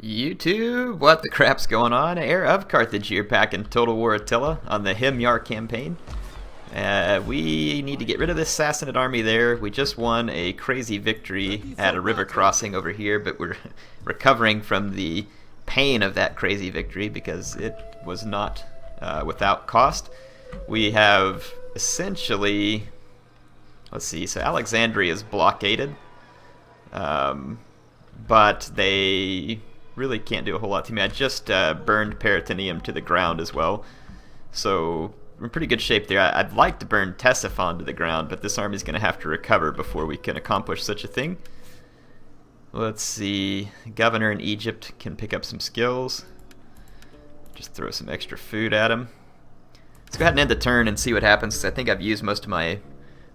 YouTube, what the crap's going on? Heir of Carthage here, back in Total War Attila on the Himyar campaign. We need to get rid of this Sassanid army there. We just won a crazy victory at a river crossing over here, but we're recovering from the pain of that crazy victory because it was not without cost. We have essentially, let's see, so Alexandria is blockaded, but they really can't do a whole lot to me. I just burned Peritoneum to the ground as well, so we're in pretty good shape there. I'd like to burn Ctesiphon to the ground, but this army's going to have to recover before we can accomplish such a thing. Let's see, Governor in Egypt can pick up some skills. Just throw some extra food at him. Let's go ahead and end the turn and see what happens, because I think I've used most of my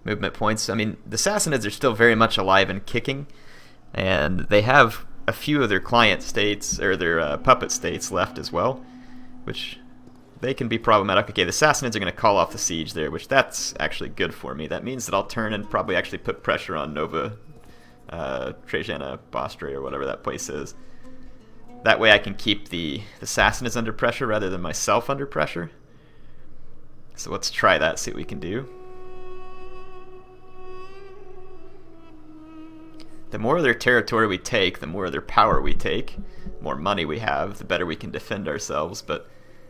movement points. I mean, the Sassanids are still very much alive and kicking, and they have a few of their client states, or their puppet states left as well, which they can be problematic. Okay, the Sassanids are going to call off the siege there, which that's actually good for me. That means that I'll turn and probably actually put pressure on Nova Trajana Bostra, or whatever that place is. That way I can keep the Sassanids under pressure rather than myself under pressure. So let's try that, see what we can do. The more of their territory we take, the more of their power we take, the more money we have, the better we can defend ourselves. But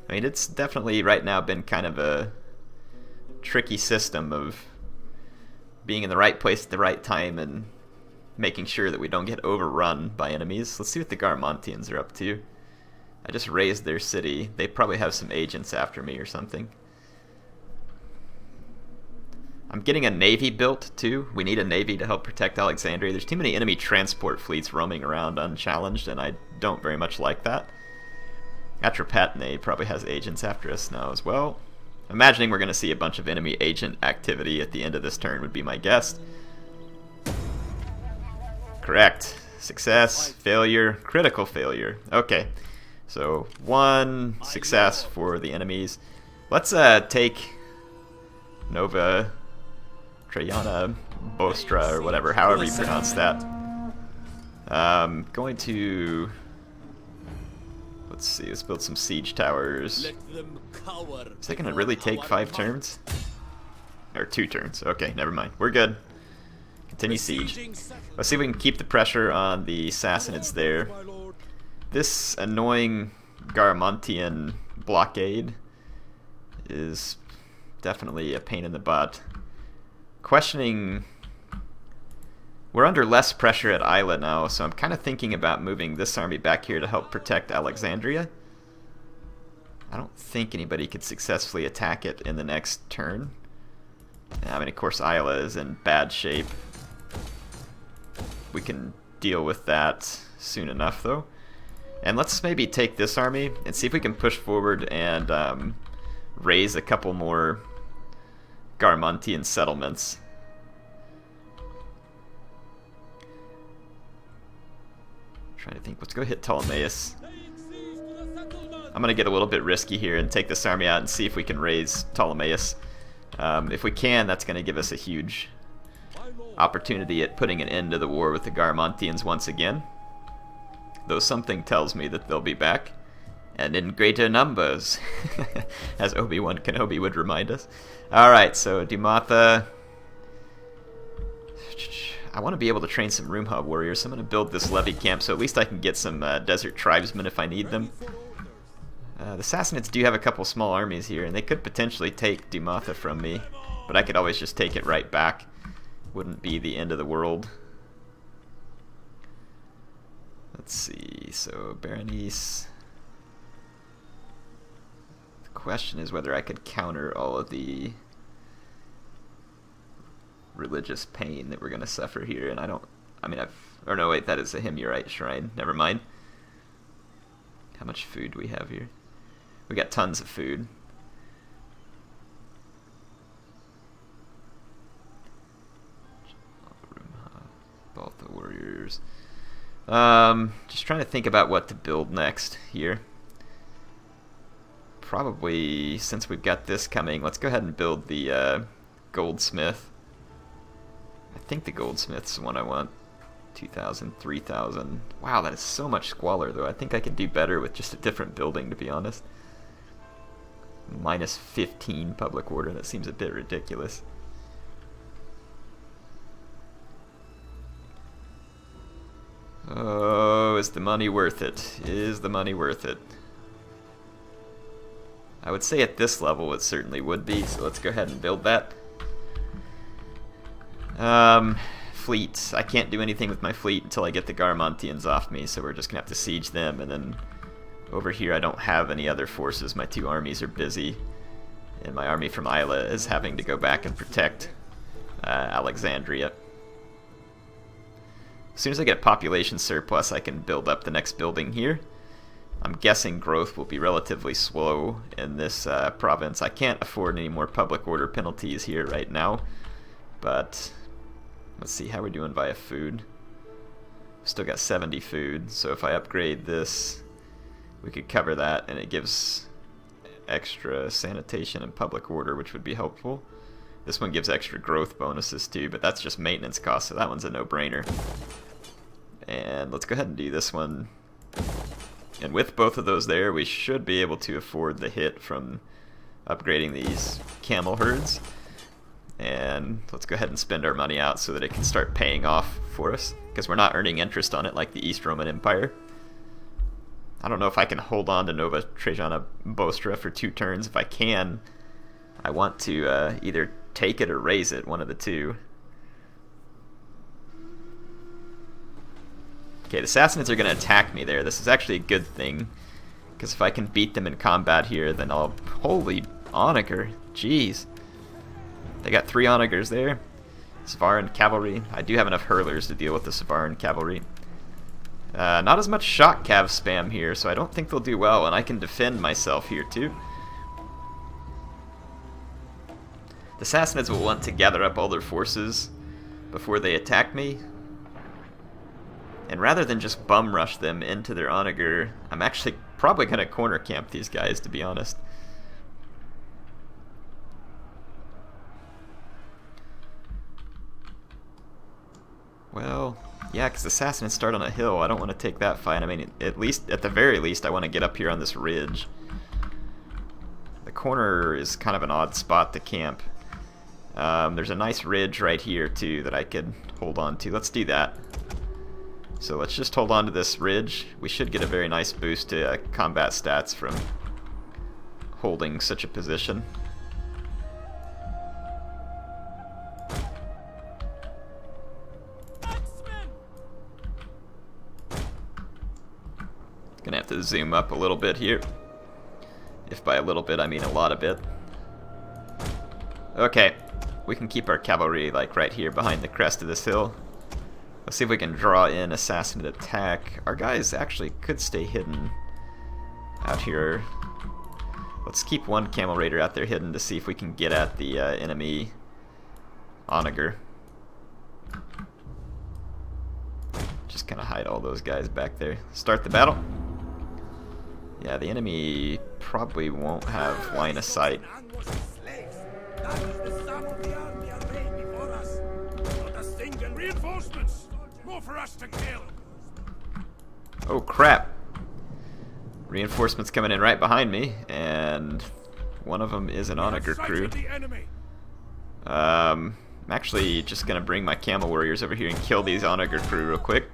I mean, it's definitely right now been kind of a tricky system of being in the right place at the right time and making sure that we don't get overrun by enemies. Let's see what the Garmontians are up to. I just raised their city. They probably have some agents after me or something. I'm getting a navy built too. We need a navy to help protect Alexandria. There's too many enemy transport fleets roaming around unchallenged, and I don't very much like that. Atropatene probably has agents after us now as well. Imagining we're going to see a bunch of enemy agent activity at the end of this turn would be my guess. Correct. Success, failure, critical failure. Okay, so one success for the enemies. Let's take Nova Trajana Bostra, or whatever, however you pronounce that. Going to, let's see, let's build some siege towers. Is that going to really take 5 turns? Or 2 turns. Okay, never mind. We're good. Continue siege. Let's see if we can keep the pressure on the Sassanids there. This annoying Garamontian blockade is definitely a pain in the butt. Questioning, we're under less pressure at Isla now, so I'm kind of thinking about moving this army back here to help protect Alexandria. I don't think anybody could successfully attack it in the next turn. I mean, of course, Isla is in bad shape. We can deal with that soon enough, though. And let's maybe take this army and see if we can push forward and raise a couple more Garmontian settlements. Trying to think. Let's go hit Ptolemaeus. I'm going to get a little bit risky here and take this army out and see if we can raise Ptolemaeus. If we can, that's going to give us a huge opportunity at putting an end to the war with the Garmontians once again. Though something tells me that they'll be back, and in greater numbers, as Obi-Wan Kenobi would remind us. Alright, so Dumatha. I want to be able to train some Room Hub warriors, so I'm going to build this levy camp so at least I can get some desert tribesmen if I need them. The Sassanids do have a couple small armies here, and they could potentially take Dumatha from me, but I could always just take it right back. Wouldn't be the end of the world. Let's see, so Berenice. The question is whether I could counter all of the religious pain that we're going to suffer here, and or no, wait, that is a Himyarite shrine. Never mind. How much food do we have here? We got tons of food. Both the warriors. Just trying to think about what to build next here. Probably, since we've got this coming, let's go ahead and build the goldsmith. I think the goldsmith's the one I want. 2,000, 3,000. Wow, that is so much squalor, though. I think I could do better with just a different building, to be honest. Minus 15 public order. That seems a bit ridiculous. Oh, is the money worth it? Is the money worth it? I would say at this level it certainly would be, so let's go ahead and build that. Fleet. I can't do anything with my fleet until I get the Garmontians off me, so we're just gonna have to siege them, and then over here I don't have any other forces. My two armies are busy, and my army from Isla is having to go back and protect Alexandria. As soon as I get population surplus, I can build up the next building here. I'm guessing growth will be relatively slow in this province. I can't afford any more public order penalties here right now, but let's see how we're doing via food. Still got 70 food, so if I upgrade this, we could cover that, and it gives extra sanitation and public order, which would be helpful. This one gives extra growth bonuses too, but that's just maintenance cost, so that one's a no-brainer. And let's go ahead and do this one. And with both of those there, we should be able to afford the hit from upgrading these camel herds. And let's go ahead and spend our money out so that it can start paying off for us, because we're not earning interest on it like the East Roman Empire. I don't know if I can hold on to Nova Trajana Bostra for 2 turns. If I can, I want to either take it or raise it, one of the two. Okay, the Sassanids are going to attack me there. This is actually a good thing, because if I can beat them in combat here, then I'll... Holy onager, jeez. They got 3 onagers there. Savaran cavalry. I do have enough hurlers to deal with the Savaran cavalry. Not as much shock cav spam here, so I don't think they'll do well, and I can defend myself here too. The Sassanids will want to gather up all their forces before they attack me. And rather than just bum rush them into their onager, I'm actually probably going to corner camp these guys, to be honest. Well, yeah, because the Sassanids start on a hill. I don't want to take that fight. I mean, at the very least, I want to get up here on this ridge. The corner is kind of an odd spot to camp. There's a nice ridge right here, too, that I could hold on to. Let's do that. So let's just hold on to this ridge. We should get a very nice boost to combat stats from holding such a position. Gonna have to zoom up a little bit here. If by a little bit I mean a lot of bit. Okay, we can keep our cavalry like right here behind the crest of this hill. Let's see if we can draw in a Sassanid attack. Our guys actually could stay hidden out here. Let's keep one camel raider out there hidden to see if we can get at the enemy onager. Just kind of hide all those guys back there. Start the battle. Yeah, the enemy probably won't have line of sight. Oh crap! Reinforcements coming in right behind me, and one of them is an onager crew. I'm actually just gonna bring my camel warriors over here and kill these onager crew real quick.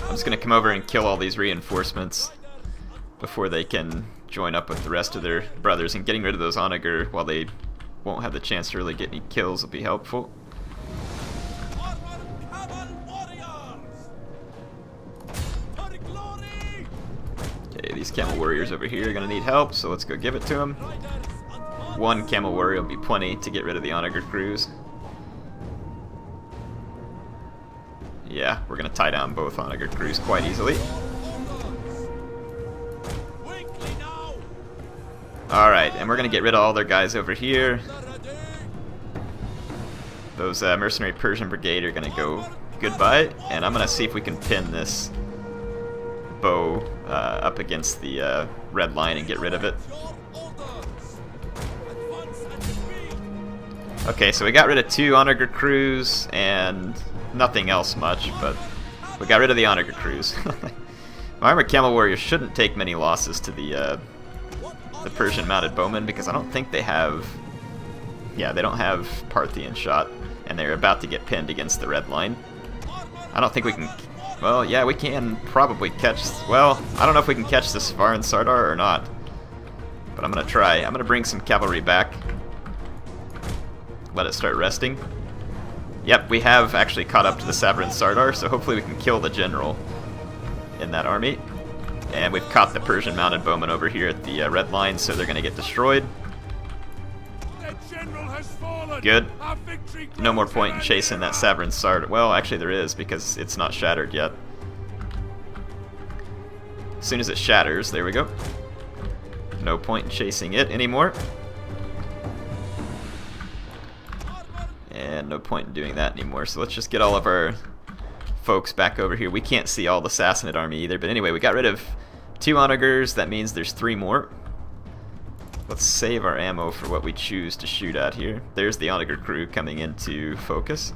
I'm just gonna come over and kill all these reinforcements before they can join up with the rest of their brothers, and getting rid of those onager while they won't have the chance to really get any kills will be helpful. Okay, these camel warriors over here are gonna need help, so let's go give it to them. One camel warrior will be plenty to get rid of the onager crews. Yeah, we're gonna tie down both onager crews quite easily. Alright, and we're gonna get rid of all their guys over here. Those mercenary Persian brigade are gonna go goodbye, and I'm gonna see if we can pin this bow up against the red line and get rid of it. Okay, so we got rid of 2 onager crews and nothing else much, but we got rid of the onager crews. My armored camel warriors shouldn't take many losses to the Persian mounted bowmen because I don't think they have, yeah, they don't have Parthian shot, and they're about to get pinned against the red line. I don't think we can, well, yeah, we can probably catch, well, I don't know if we can catch the Svaran Sardar or not, but I'm gonna try. I'm gonna bring some cavalry back. Let it start resting. Yep, we have actually caught up to the Svaran Sardar, so hopefully we can kill the general in that army. And we've caught the Persian mounted bowmen over here at the red line, so they're going to get destroyed. Good. No more point in chasing that Svaran Sardar. Well, actually there is, because it's not shattered yet. As soon as it shatters, there we go. No point in chasing it anymore. And no point in doing that anymore, so let's just get all of our folks back over here. We can't see all the Sassanid army either, but anyway, we got rid of 2 onagers. That means there's 3 more. Let's save our ammo for what we choose to shoot at here. There's the onager crew coming into focus.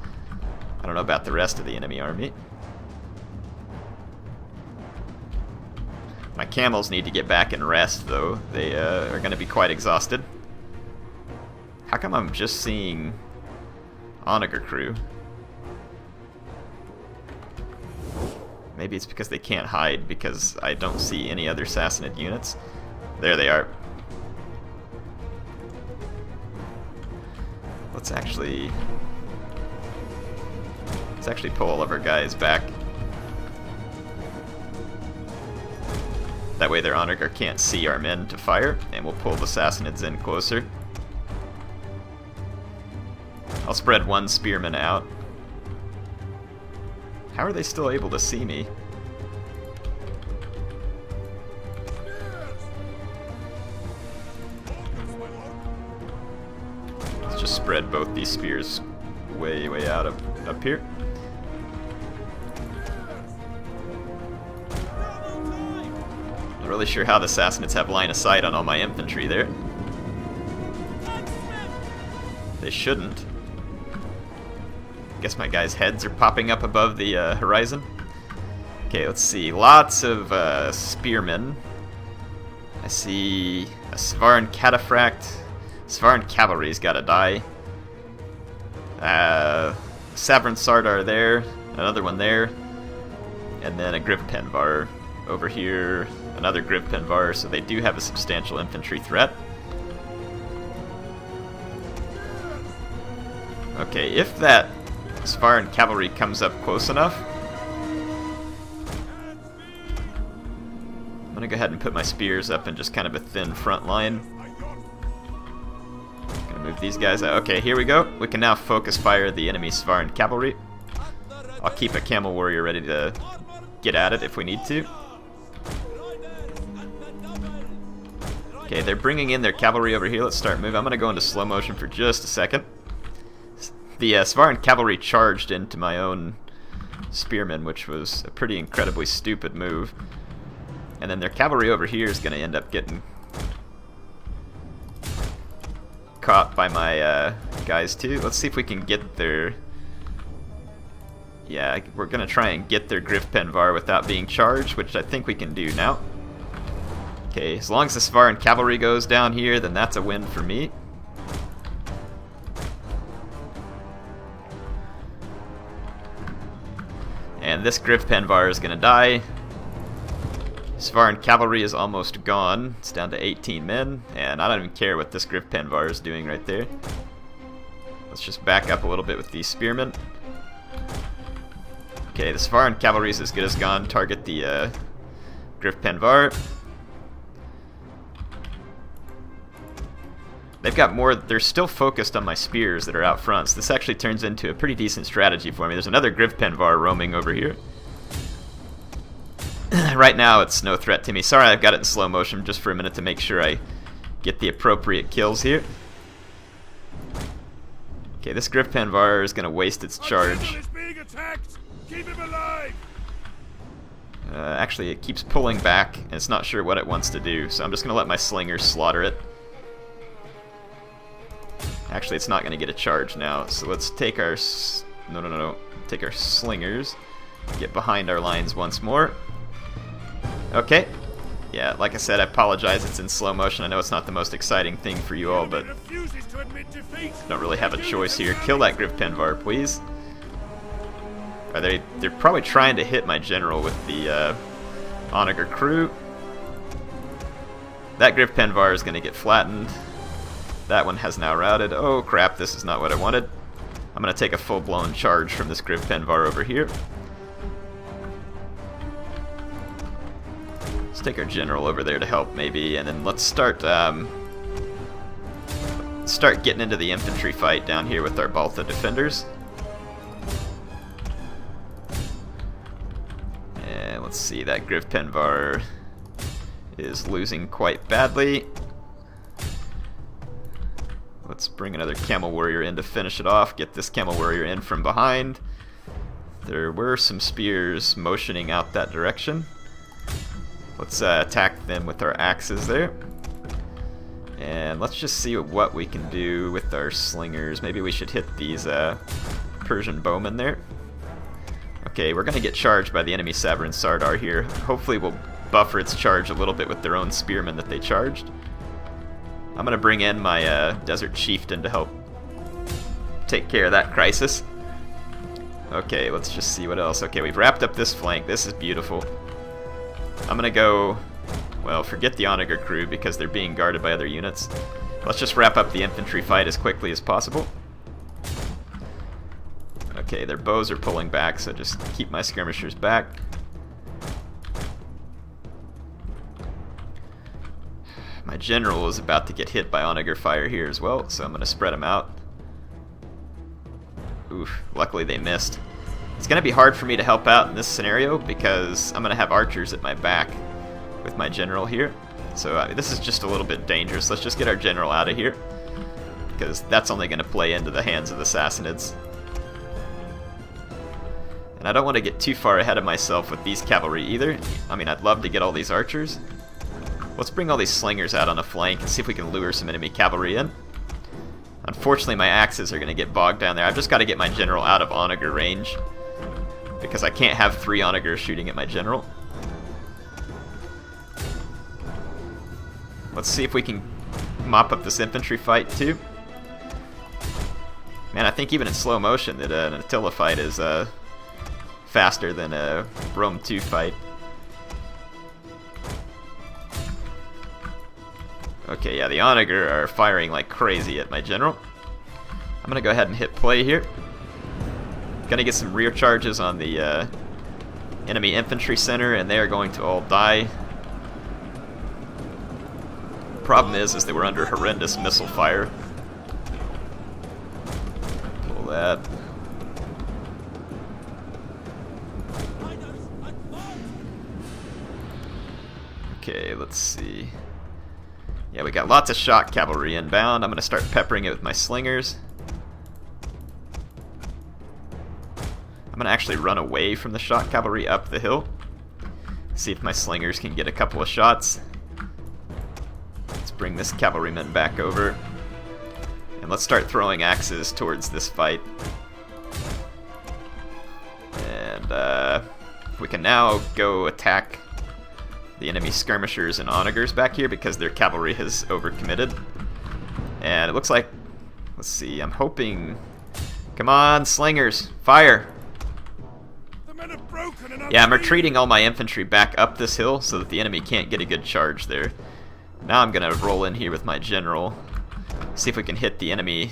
I don't know about the rest of the enemy army. My camels need to get back and rest, though. They are going to be quite exhausted. How come I'm just seeing onager crew? Maybe it's because they can't hide because I don't see any other Sassanid units. There they are. Let's actually pull all of our guys back. That way their onager can't see our men to fire, and we'll pull the Sassanids in closer. I'll spread 1 spearman out. How are they still able to see me? Let's just spread both these spears way out up here. Not really sure how the Sassanids have line of sight on all my infantry there. They shouldn't. Guess my guys' heads are popping up above the horizon. Okay, let's see. Lots of spearmen. I see a Svaran cataphract. Svaran cavalry's gotta die. Svaran Sardar there. Another one there. And then a Grivpenvar over here. Another Grivpenvar, so they do have a substantial infantry threat. Okay, if that Svaran cavalry comes up close enough, I'm gonna go ahead and put my spears up in just kind of a thin front line. Gonna move these guys out. Okay, here we go. We can now focus fire the enemy Svaran cavalry. I'll keep a camel warrior ready to get at it if we need to. Okay, they're bringing in their cavalry over here. Let's start moving. I'm gonna go into slow motion for just a second. The Svaran cavalry charged into my own spearmen, which was a pretty incredibly stupid move. And then their cavalry over here is going to end up getting caught by my guys too. Let's see if we can get their... Yeah, we're going to try and get their Grivpenvar without being charged, which I think we can do now. Okay, as long as the Svaran cavalry goes down here, then that's a win for me. And this Grivpenvar is going to die. Svaran cavalry is almost gone. It's down to 18 men, and I don't even care what this Grivpenvar is doing right there. Let's just back up a little bit with these spearmen. Okay, the Svaran cavalry is as good as gone. Target the Grivpenvar. They've got more, they're still focused on my spears that are out front, so this actually turns into a pretty decent strategy for me. There's another Grivpenvar roaming over here. Right now it's no threat to me. Sorry, I've got it in slow motion just for a minute to make sure I get the appropriate kills here. Okay, this Grivpenvar is going to waste its charge. Actually, it keeps pulling back, and it's not sure what it wants to do, so I'm just going to let my slingers slaughter it. Actually, it's not going to get a charge now, so let's take our... No. Take our slingers, get behind our lines once more. Okay. Yeah, like I said, I apologize, it's in slow motion. I know it's not the most exciting thing for you all, but don't really have a choice here. Kill that Grifpenvar, please. They're probably trying to hit my general with the Onager crew. That Grifpenvar is going to get flattened. That one has now routed. Oh crap, this is not what I wanted. I'm going to take a full-blown charge from this Grifpenvar over here. Let's take our general over there to help maybe, and then let's start getting into the infantry fight down here with our Baltha defenders. And let's see, that Grifpenvar is losing quite badly. Let's bring another Camel Warrior in to finish it off, get this Camel Warrior in from behind. There were some spears motioning out that direction. Let's attack them with our axes there. And let's just see what we can do with our slingers. Maybe we should hit these Persian bowmen there. Okay, we're going to get charged by the enemy Sabarin Sardar here. Hopefully we'll buffer its charge a little bit with their own spearmen that they charged. I'm going to bring in my Desert Chieftain to help take care of that crisis. Okay, let's just see what else. Okay, we've wrapped up this flank. This is beautiful. I'm going to go... Well, forget the Onager crew because they're being guarded by other units. Let's just wrap up the infantry fight as quickly as possible. Okay, their bows are pulling back, so just keep my skirmishers back. My general is about to get hit by Onager fire here as well, so I'm going to spread them out. Oof, luckily they missed. It's going to be hard for me to help out in this scenario because I'm going to have archers at my back with my general here. So this is just a little bit dangerous. Let's just get our general out of here because that's only going to play into the hands of the Sassanids. And I don't want to get too far ahead of myself with these cavalry either. I mean, I'd love to get all these archers. Let's bring all these slingers out on a flank and see if we can lure some enemy cavalry in. Unfortunately, my axes are going to get bogged down there. I've just got to get my general out of Onager range because I can't have 3 Onagers shooting at my general. Let's see if we can mop up this infantry fight too. Man, I think even in slow motion that an Attila fight is faster than a Rome 2 fight. Okay, yeah, the Onager are firing like crazy at my general. I'm gonna go ahead and hit play here. Gonna get some rear charges on the enemy infantry center, and they are going to all die. Problem is they were under horrendous missile fire. Pull that. Okay, let's see. Yeah, we got lots of shock cavalry inbound. I'm going to start peppering it with my slingers. I'm going to actually run away from the shock cavalry up the hill. See if my slingers can get a couple of shots. Let's bring this cavalryman back over. And let's start throwing axes towards this fight. And we can now go attack the enemy skirmishers and onagers back here because their cavalry has overcommitted. And it looks like, let's see, I'm hoping, come on slingers, fire! The men have broken and yeah, I'm retreating all my infantry back up this hill so that the enemy can't get a good charge there. Now I'm gonna roll in here with my general, see if we can hit the enemy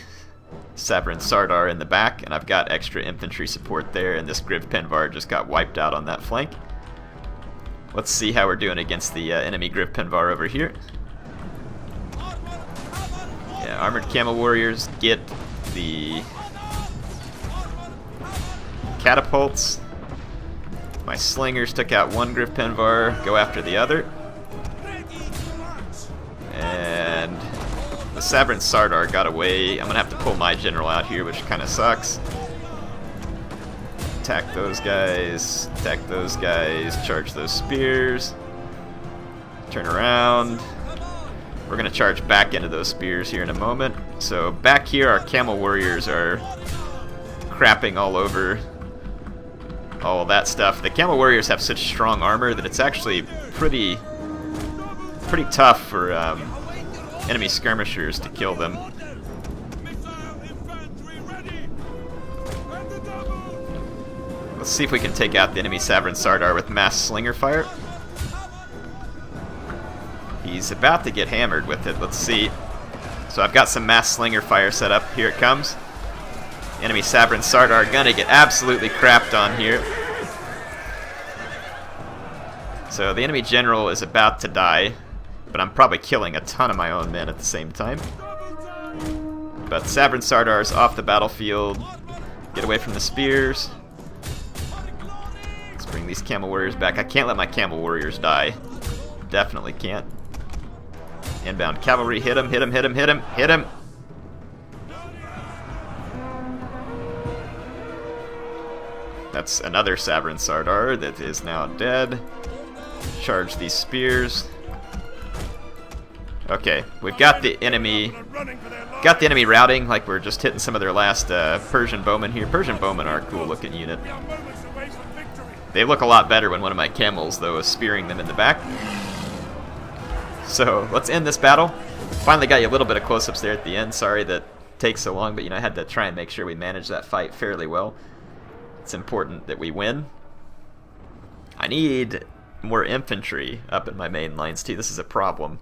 Sabarin Sardar in the back, and I've got extra infantry support there, and this Grifpenvar just got wiped out on that flank. Let's see how we're doing against the enemy Grifpenvar over here. Yeah, armored camel warriors get the catapults. My slingers took out one Grifpenvar, go after the other. And the Sabarin Sardar got away. I'm gonna have to pull my general out here, which kind of sucks. Attack those guys, charge those spears, turn around, We're going to charge back into those spears here in a moment. So back here, our camel warriors are crapping all over all that stuff. The camel warriors have such strong armor that it's actually pretty tough for enemy skirmishers to kill them. Let's see if we can take out the enemy Saverin Sardar with mass slinger fire. He's about to get hammered with it. Let's see. So I've got some mass slinger fire set up. Here it comes. Enemy Saverin Sardar gonna get absolutely crapped on here. So the enemy general is about to die, but I'm probably killing a ton of my own men at the same time. But Saverin Sardar's off the battlefield. Get away from the spears. Let's bring these camel warriors back. I can't let my camel warriors die. Definitely can't. Inbound cavalry, hit him, hit him, hit him, hit him, hit him. That's another Saverin Sardar that is now dead. Charge these spears. Okay, we've got the enemy routing, like we're just hitting some of their last Persian bowmen here. Persian bowmen are a cool looking unit. They look a lot better when one of my camels, though, is spearing them in the back. So let's end this battle. Finally got you a little bit of close-ups there at the end. Sorry that takes so long, but you know I had to try and make sure we managed that fight fairly well. It's important that we win. I need more infantry up in my main lines too. This is a problem.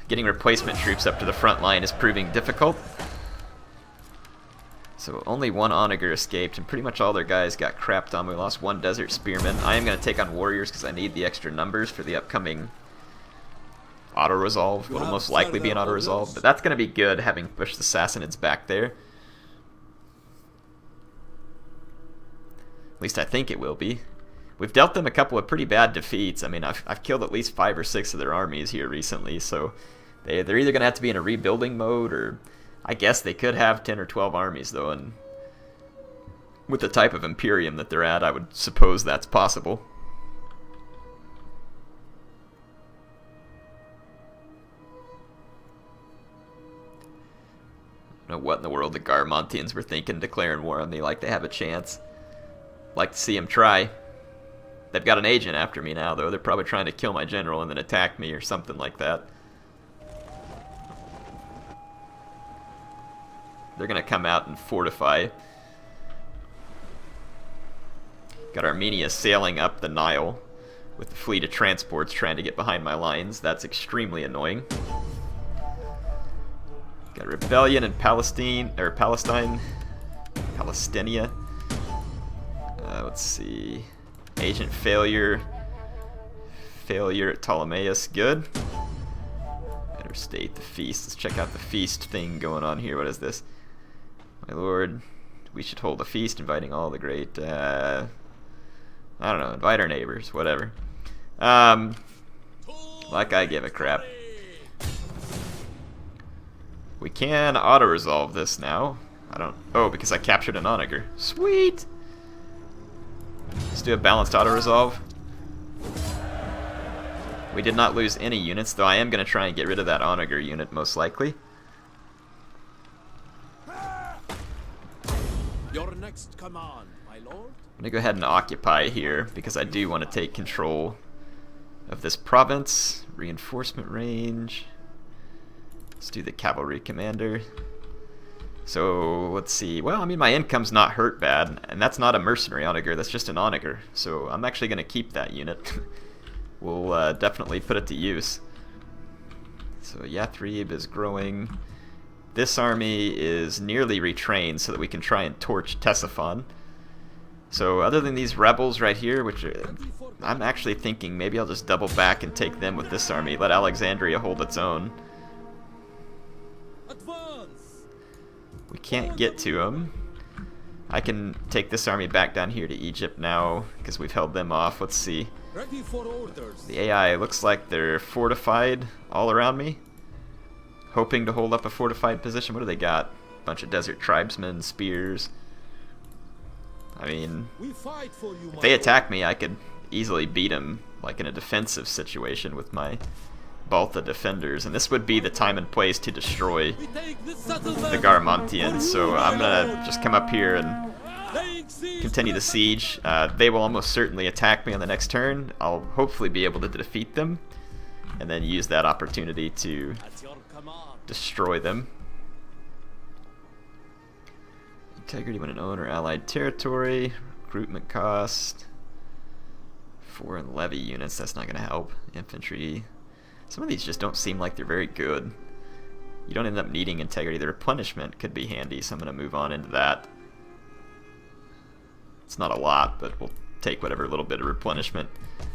Getting replacement troops up to the front line is proving difficult. So only one onager escaped, and pretty much all their guys got crapped on. We lost one desert spearman. I am going to take on warriors because I need the extra numbers for the upcoming auto-resolve. What will most likely be an auto-resolve, but that's going to be good, having pushed the Sassanids back there. At least I think it will be. We've dealt them a couple of pretty bad defeats. I mean, I've killed at least 5 or 6 of their armies here recently, so they're either going to have to be in a rebuilding mode, or I guess they could have 10 or 12 armies, though, and with the type of Imperium that they're at, I would suppose that's possible. I don't know what in the world the Garmontians were thinking, declaring war on me like they have a chance. Like to see them try. They've got an agent after me now, though. They're probably trying to kill my general and then attack me or something like that. They're going to come out and fortify. Got Armenia sailing up the Nile with the fleet of transports trying to get behind my lines. That's extremely annoying. Got a rebellion in Palestine. Palestinia. Let's see. Agent failure. Failure at Ptolemais. Good. Better state the feast. Let's check out the feast thing going on here. What is this? My lord, we should hold a feast inviting all the great, I don't know, invite our neighbors, whatever. Like I give a crap. We can auto-resolve this now. Oh, because I captured an onager. Sweet! Let's do a balanced auto-resolve. We did not lose any units, though I am going to try and get rid of that onager unit, most likely. Your next command, my lord. I'm going to go ahead and occupy here, because I do want to take control of this province. Reinforcement range. Let's do the cavalry commander. So, let's see. Well, I mean, my income's not hurt bad, and that's not a mercenary onager, that's just an onager. So, I'm actually going to keep that unit. We'll definitely put it to use. So, Yathrib is growing. This army is nearly retrained so that we can try and torch Ctesiphon. So other than these rebels right here, which are, I'm actually thinking maybe I'll just double back and take them with this army. Let Alexandria hold its own. We can't get to them. I can take this army back down here to Egypt now because we've held them off. Let's see. The AI looks like they're fortified all around me. Hoping to hold up a fortified position. What do they got? Bunch of desert tribesmen, spears. I mean, if they attack me, I could easily beat them, like in a defensive situation with my Balta defenders, and this would be the time and place to destroy We take this the settlement. Garmontians, so I'm gonna just come up here and Laying siege continue to the siege. They will almost certainly attack me on the next turn. I'll hopefully be able to defeat them, and then use that opportunity to At your command. destroy them. Integrity when an own or allied territory. Recruitment cost. Foreign levy units, that's not going to help. Infantry. Some of these just don't seem like they're very good. You don't end up needing integrity. The replenishment could be handy, so I'm going to move on into that. It's not a lot, but we'll take whatever little bit of replenishment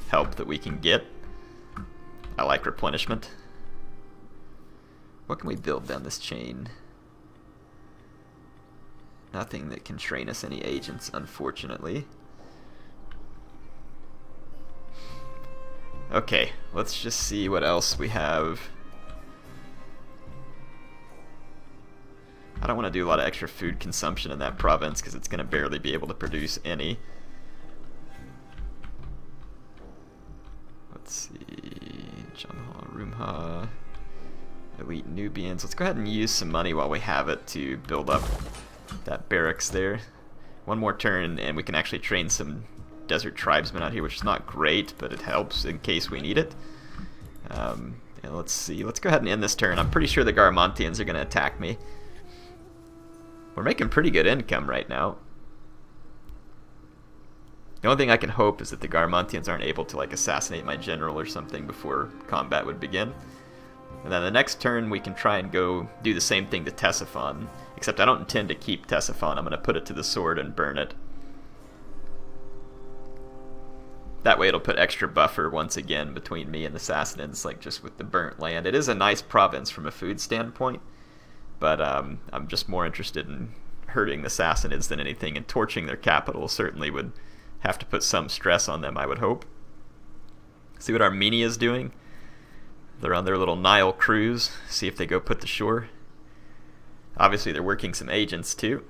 help that we can get. I like replenishment. What can we build down this chain? Nothing that can train us any agents, unfortunately. Okay, let's just see what else we have. I don't want to do a lot of extra food consumption in that province because it's going to barely be able to produce any. Let's see. Jamha, Rumha, Elite Nubians. Let's go ahead and use some money while we have it to build up that barracks there. One more turn and we can actually train some desert tribesmen out here, which is not great, but it helps in case we need it. And let's see. Let's go ahead and end this turn. I'm pretty sure the Garmontians are going to attack me. We're making pretty good income right now. The only thing I can hope is that the Garmontians aren't able to like assassinate my general or something before combat would begin. And then the next turn we can try and go do the same thing to Ctesiphon. Except I don't intend to keep Ctesiphon. I'm going to put it to the sword and burn it. That way it'll put extra buffer once again between me and the Sassanids, like just with the burnt land. It is a nice province from a food standpoint, but I'm just more interested in hurting the Sassanids than anything, and torching their capital certainly would have to put some stress on them, I would hope. See what Armenia's doing? They're on their little Nile cruise. See if they go put to shore. Obviously they're working some agents too.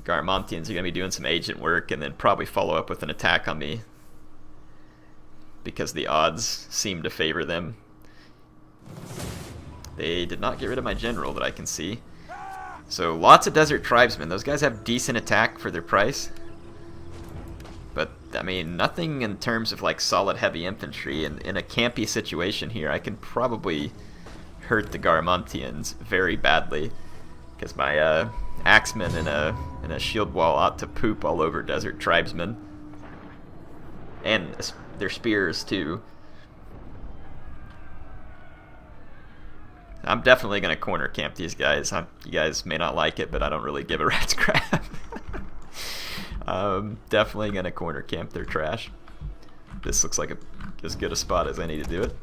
Garmontians are going to be doing some agent work and then probably follow up with an attack on me because the odds seem to favor them. They did not get rid of my general that I can see. So lots of desert tribesmen. Those guys have decent attack for their price. But, I mean, nothing in terms of like solid heavy infantry. And in a campy situation here, I can probably hurt the Garmontians very badly. Because my axemen and a shield wall ought to poop all over desert tribesmen. And their spears, too. I'm definitely going to corner camp these guys. You guys may not like it, but I don't really give a rat's crap. Definitely going to corner camp their trash. This looks like as good a spot as any to do it.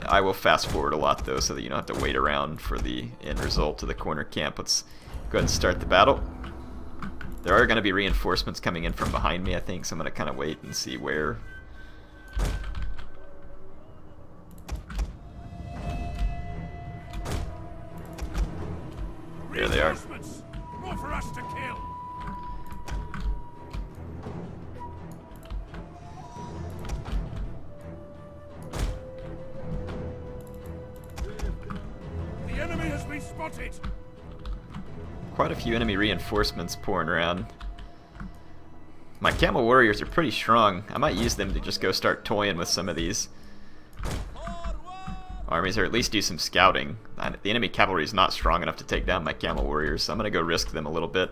I will fast forward a lot though so that you don't have to wait around for the end result of the corner camp. Let's go ahead and start the battle. There are going to be reinforcements coming in from behind me, I think, so I'm going to kind of wait and see where. There they are. More for us to kill. The enemy has been spotted. Quite a few enemy reinforcements pouring around. My camel warriors are pretty strong. I might use them to just go start toying with some of these armies, or at least do some scouting. The enemy cavalry is not strong enough to take down my camel warriors, so I'm going to go risk them a little bit.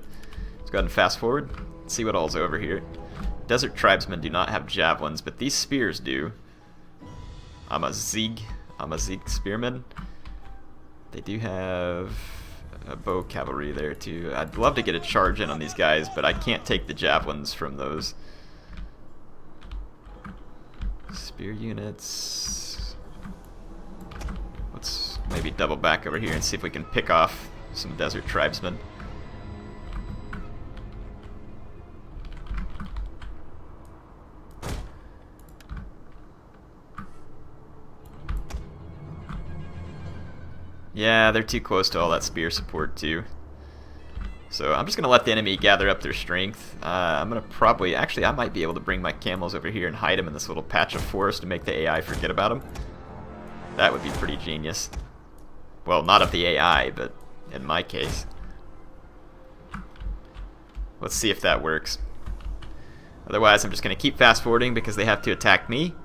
Let's go ahead and fast forward. See what all's over here. Desert tribesmen do not have javelins, but these spears do. I'm a Zig spearman. They do have a bow cavalry there too. I'd love to get a charge in on these guys, but I can't take the javelins from those. Spear units. Let's maybe double back over here and see if we can pick off some desert tribesmen. Yeah, they're too close to all that spear support too. So I'm just going to let the enemy gather up their strength. I'm going to probably... Actually, I might be able to bring my camels over here and hide them in this little patch of forest to make the AI forget about them. That would be pretty genius. Well, not of the AI, but in my case. Let's see if that works. Otherwise, I'm just going to keep fast forwarding because they have to attack me.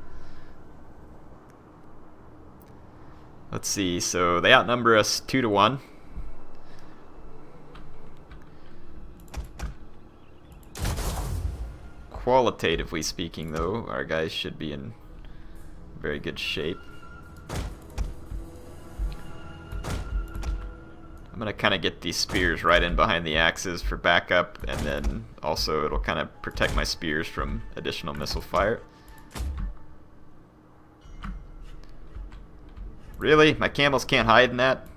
Let's see, so they outnumber us 2 to 1. Qualitatively speaking, though, our guys should be in very good shape. I'm going to kind of get these spears right in behind the axes for backup, and then also it'll kind of protect my spears from additional missile fire. Really? My camels can't hide in that?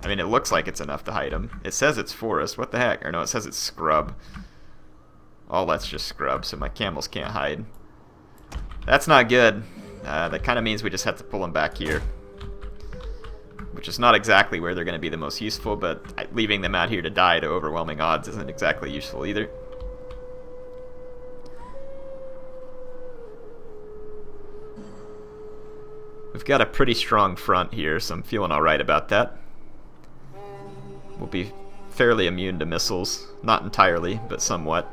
I mean, it looks like it's enough to hide them. It says it's forest. What the heck? Or no, it says it's scrub. All that's just scrub, so my camels can't hide. That's not good. That kind of means we just have to pull them back here. Which is not exactly where they're going to be the most useful, but leaving them out here to die to overwhelming odds isn't exactly useful either. We've got a pretty strong front here, so I'm feeling alright about that. We'll be fairly immune to missiles. Not entirely, but somewhat.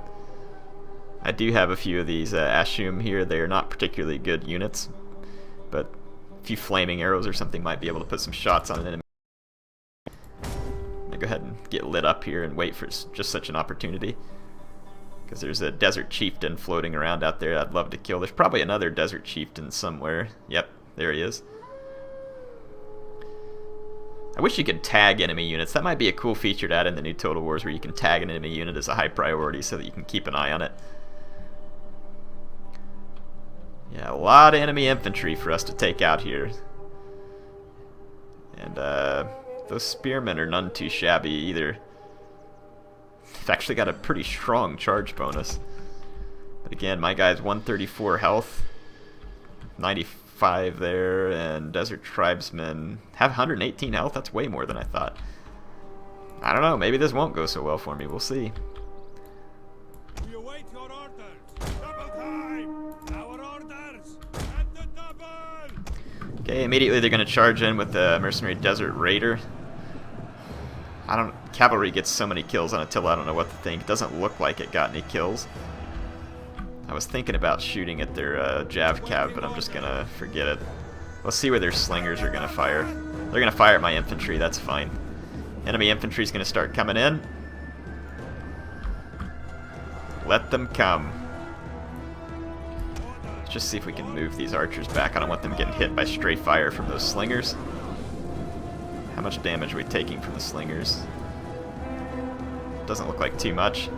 I do have a few of these Ashum here. They are not particularly good units, but a few flaming arrows or something might be able to put some shots on an enemy. I'll go ahead and get lit up here and wait for just such an opportunity. Because there's a desert chieftain floating around out there I'd love to kill. There's probably another desert chieftain somewhere. Yep, there he is. I wish you could tag enemy units. That might be a cool feature to add in the new Total Wars, where you can tag an enemy unit as a high priority so that you can keep an eye on it. Yeah, a lot of enemy infantry for us to take out here. And those spearmen are none too shabby either. They've actually got a pretty strong charge bonus. But again, my guy's 134 health, 95 there, and Desert Tribesmen have 118 health. That's way more than I thought. I don't know, maybe this won't go so well for me. We'll see. We await your orders. Double time. Our orders. At the double. Okay, immediately they're going to charge in with the Mercenary Desert Raider. Cavalry gets so many kills on Attila, I don't know what to think. It doesn't look like it got any kills. I was thinking about shooting at their Jav Cav, but I'm just going to forget it. Let's see where their slingers are going to fire. They're going to fire at my infantry, that's fine. Enemy infantry is going to start coming in. Let them come. Let's just see if we can move these archers back. I don't want them getting hit by stray fire from those slingers. How much damage are we taking from the slingers? Doesn't look like too much.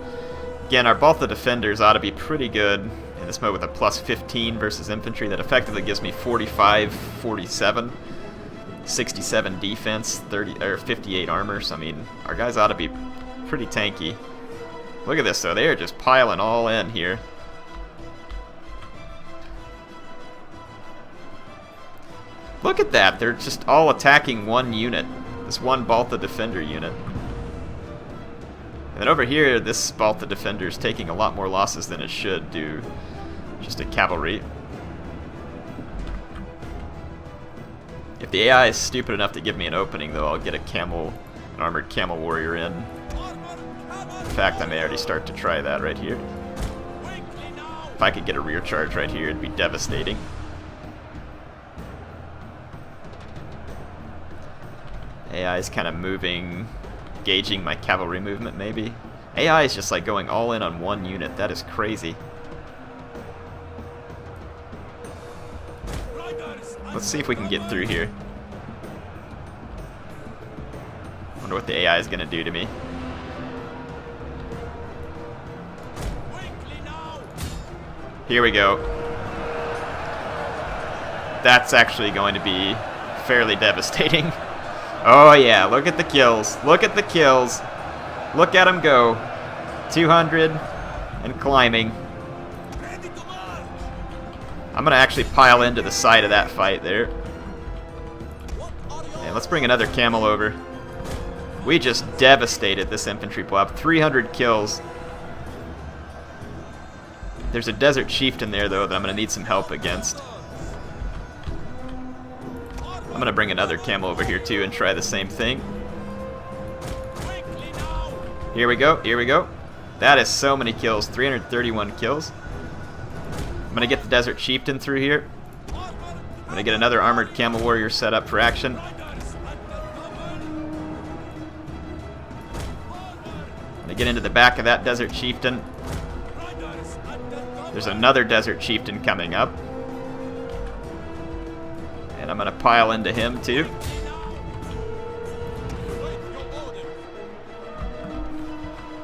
Again, our Baltha defenders ought to be pretty good in this mode with a plus 15 versus infantry. That effectively gives me 45, 47, 67 defense, 58 armor. So I mean, our guys ought to be pretty tanky. Look at this though, they are just piling all in here. Look at that, they're just all attacking one unit. This one Baltha defender unit. And then over here, this Baltha defender is taking a lot more losses than it should do. Just a cavalry. If the AI is stupid enough to give me an opening, though, I'll get an armored camel warrior in. In fact, I may already start to try that right here. If I could get a rear charge right here, it'd be devastating. AI is kind of moving, gauging my cavalry movement maybe. AI is just like going all in on one unit. That is crazy. Let's see if we can get through here. Wonder what the AI is going to do to me. Here we go. That's actually going to be fairly devastating. Oh yeah, look at the kills. Look at the kills. Look at them go. 200 and climbing. I'm going to actually pile into the side of that fight there. And let's bring another camel over. We just devastated this infantry blob. 300 kills. There's a desert chieftain there, though, that I'm going to need some help against. I'm going to bring another camel over here, too, and try the same thing. Here we go, here we go. That is so many kills, 331 kills. I'm going to get the desert chieftain through here. I'm going to get another armored camel warrior set up for action. I'm going to get into the back of that desert chieftain. There's another desert chieftain coming up. And I'm going to pile into him too.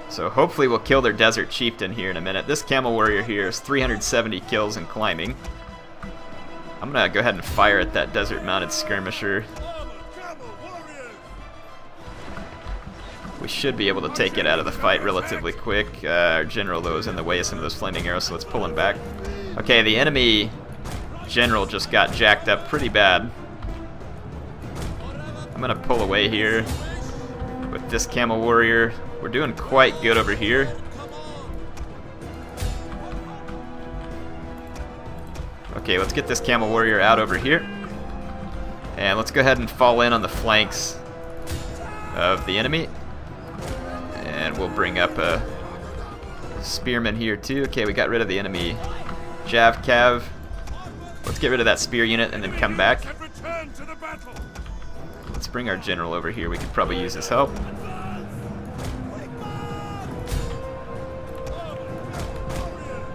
So hopefully we'll kill their desert chieftain here in a minute. This camel warrior here is 370 kills and climbing. I'm going to go ahead and fire at that desert mounted skirmisher. We should be able to take it out of the fight relatively quick. Our general, though, is in the way of some of those flaming arrows, so let's pull him back. Okay, the enemy general just got jacked up pretty bad. I'm going to pull away here with this camel warrior. We're doing quite good over here. Okay, let's get this camel warrior out over here. And let's go ahead and fall in on the flanks of the enemy. And we'll bring up a spearman here too. Okay, we got rid of the enemy Jav Cav. Let's get rid of that spear unit and then come back. Let's bring our general over here. We could probably use his help.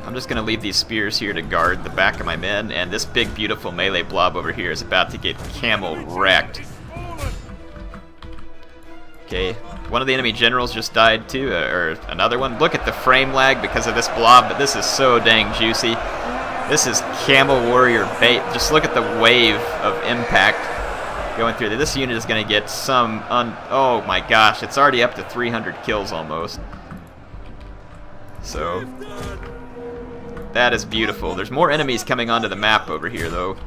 I'm just going to leave these spears here to guard the back of my men, and this big beautiful melee blob over here is about to get camel wrecked. Okay, one of the enemy generals just died too, or another one. Look at the frame lag because of this blob, but this is so dang juicy. This is camel warrior bait. Just look at the wave of impact going through there. This unit is going to get some oh my gosh, it's already up to 300 kills almost. So that is beautiful. There's more enemies coming onto the map over here though.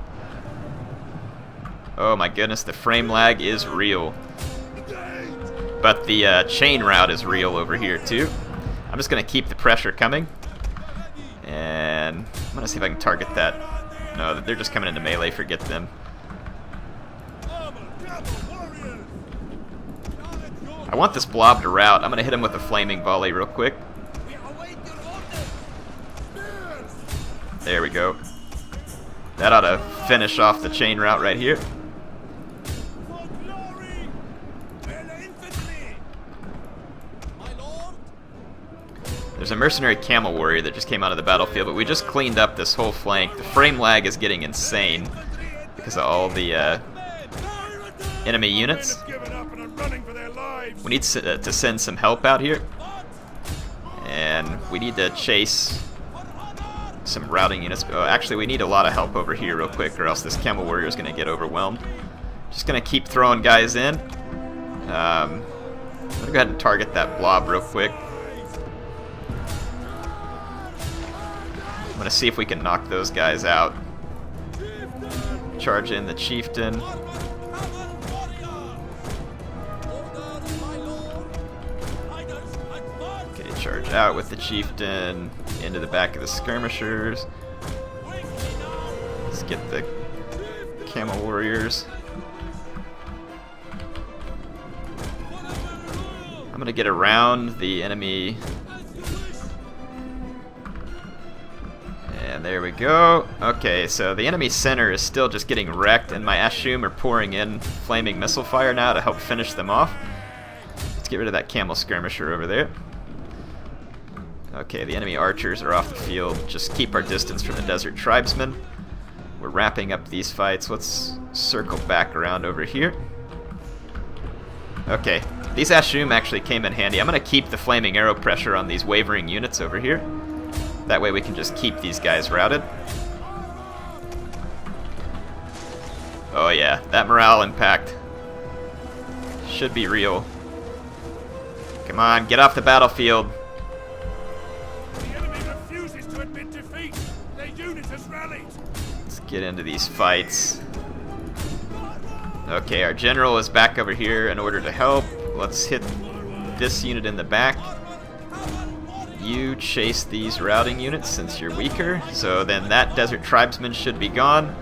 Oh my goodness, the frame lag is real. But the chain route is real over here too. I'm just going to keep the pressure coming. And I'm going to see if I can target that. No, they're just coming into melee, forget them. I want this blob to rout. I'm going to hit him with a flaming volley real quick. There we go. That ought to finish off the chain route right here. There's a mercenary camel warrior that just came out of the battlefield, but we just cleaned up this whole flank. The frame lag is getting insane because of all the enemy units. We need to send some help out here. And we need to chase some routing units. Oh, actually, we need a lot of help over here real quick, or else this camel warrior is going to get overwhelmed. Just going to keep throwing guys in. I'm going to go ahead and target that blob real quick. I'm going to see if we can knock those guys out. Charge in the chieftain. Okay, charge out with the chieftain into the back of the skirmishers. Let's get the camel warriors. I'm going to get around the enemy. And there we go. Okay, so the enemy center is still just getting wrecked, and my Ashum are pouring in flaming missile fire now to help finish them off. Let's get rid of that camel skirmisher over there. Okay, the enemy archers are off the field. Just keep our distance from the desert tribesmen. We're wrapping up these fights. Let's circle back around over here. Okay, these Ashum actually came in handy. I'm going to keep the flaming arrow pressure on these wavering units over here. That way we can just keep these guys routed. Oh yeah, that morale impact should be real. Come on, get off the battlefield. The enemy refuses to admit defeat. Their unit has rallied. Let's get into these fights. Okay, our general is back over here in order to help. let's hit this unit in the back. You chase these routing units since you're weaker. So then that desert tribesman should be gone.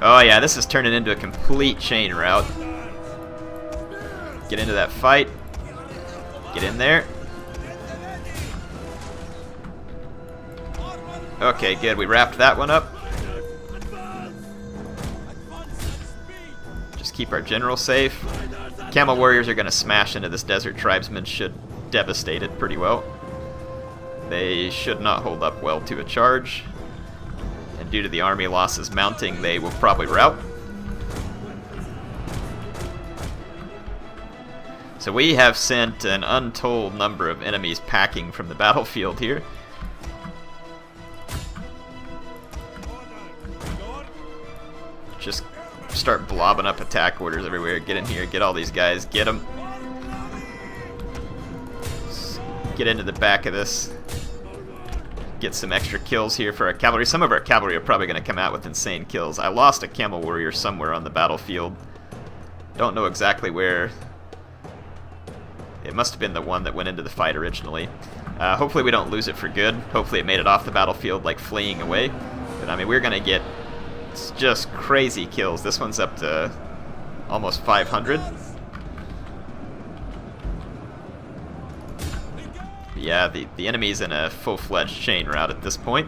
Oh yeah, this is turning into a complete chain rout. Get into that fight. Get in there. Okay, good. We wrapped that one up. Just keep our general safe. Camel warriors are going to smash into this desert tribesman. Should devastate it pretty well. They should not hold up well to a charge. And due to the army losses mounting, they will probably rout. So we have sent an untold number of enemies packing from the battlefield here. Just start blobbing up attack orders everywhere. Get in here, get all these guys, get them. Get into the back of this. Get some extra kills here for our cavalry. Some of our cavalry are probably going to come out with insane kills. I lost a camel warrior somewhere on the battlefield. Don't know exactly where. It must have been the one that went into the fight originally. Hopefully we don't lose it for good. Hopefully it made it off the battlefield like fleeing away. But I mean, we're going to get just crazy kills. This one's up to almost 500. Yeah, the enemy's in a full-fledged chain rout at this point.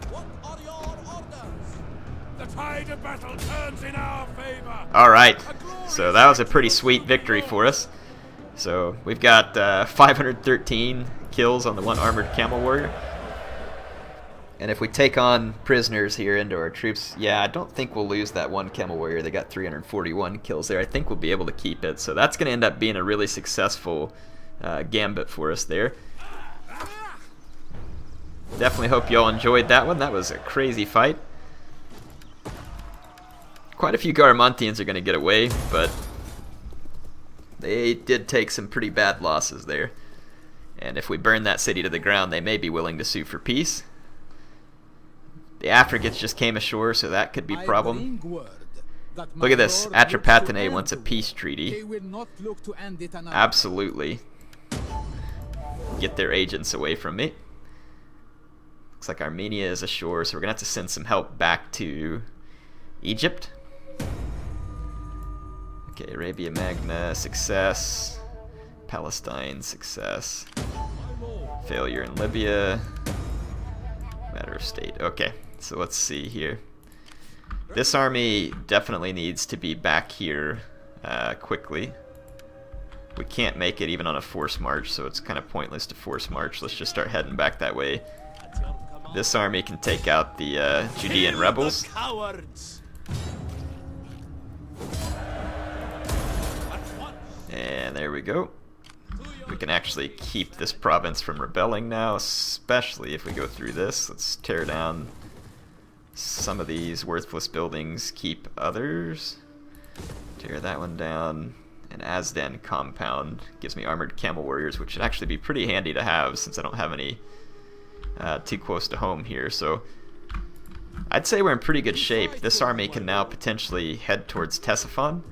What are your orders? The tide of battle turns in our favor. Alright, so that was a pretty sweet victory for us. So we've got 513 kills on the one armored camel warrior. And if we take on prisoners here into our troops, yeah, I don't think we'll lose that one camel warrior. They got 341 kills there. I think we'll be able to keep it. So that's going to end up being a really successful gambit for us there. Definitely hope you all enjoyed that one. That was a crazy fight. Quite a few Garamantians are going to get away, but they did take some pretty bad losses there. And if we burn that city to the ground, they may be willing to sue for peace. The Africans just came ashore, so that could be a problem. Look at this. Atropatene wants a peace treaty. Absolutely. Get their agents away from me. Looks like Armenia is ashore, so we're going to have to send some help back to Egypt. Okay, Arabia Magna, success. Palestine, success. Failure in Libya. Matter of state. Okay. So let's see here. This army definitely needs to be back here quickly. We can't make it even on a force march, so it's kind of pointless to force march. Let's just start heading back that way. This army can take out the Judean rebels. And there we go. We can actually keep this province from rebelling now, especially if we go through this. Let's tear down some of these worthless buildings, keep others. Tear that one down. An Azdan compound gives me armored camel warriors, which should actually be pretty handy to have since I don't have any too close to home here. So I'd say we're in pretty good shape. This army can now potentially head towards Ctesiphon.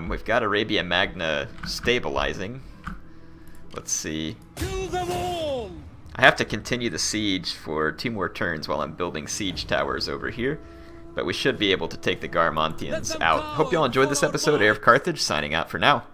We've got Arabia Magna stabilizing. Let's see. Kill them all! I have to continue the siege for 2 more turns while I'm building siege towers over here. But we should be able to take the Garamantians out. Hope you all enjoyed this episode. HeirofCarthage signing out for now.